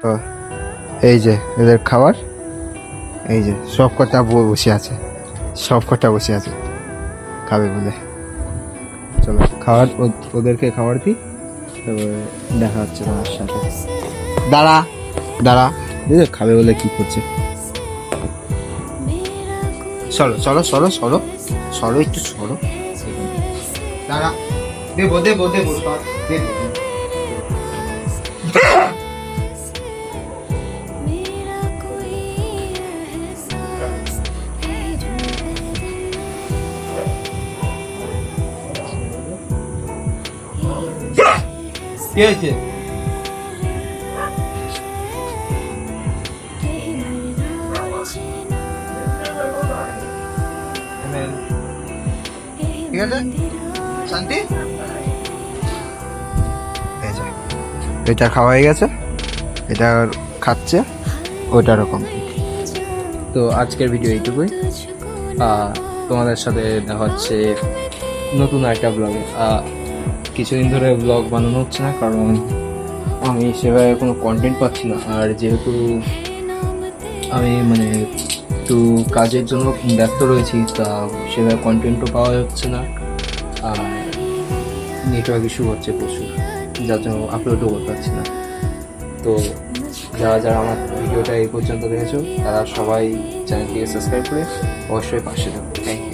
তো এই যে এদের খাবার, এই যে সব কটা বসে আছে, সব কটা বসে আছে খাবে বলে। চলো খাবার ওদেরকে খাবার দিই, তারপরে দেখা হচ্ছে তোমার সাথে। দাঁড়া দাঁড়া, খাবে বলে কি করছে। সরো সরো সরো সরো সরো, একটু সরো। দাঁড়া, দেবো দেবো দেবো সর, দেবো। কি হয়েছে? ঠিক আছে শান্তি, এটা খাওয়া হয়ে গেছে, এটা খাচ্ছে, ওটা রকম। তো আজকের ভিডিও এইটুকুই, তোমাদের সাথে দেখা হচ্ছে নতুন একটা ব্লগে। কিছুদিন ধরে ব্লগ বানানো হচ্ছে না, কারণ আমি সেভাবে কোনো কন্টেন্ট পাচ্ছি না। আর যেহেতু আমি মানে একটু কাজের জন্য ব্যস্ত রয়েছি, তা সেভাবে কন্টেন্টও পাওয়া যাচ্ছে না, আর নেটওয়ার্ক ইস্যু হচ্ছে প্রচুর, যার জন্য আপলোডও করতে পারছি না। তো যারা যারা আমার ভিডিওটা এই পর্যন্ত দেখেছো, তারা সবাই চ্যানেলটিকে সাবস্ক্রাইব করে অবশ্যই পাশে থাকবে। Thank you.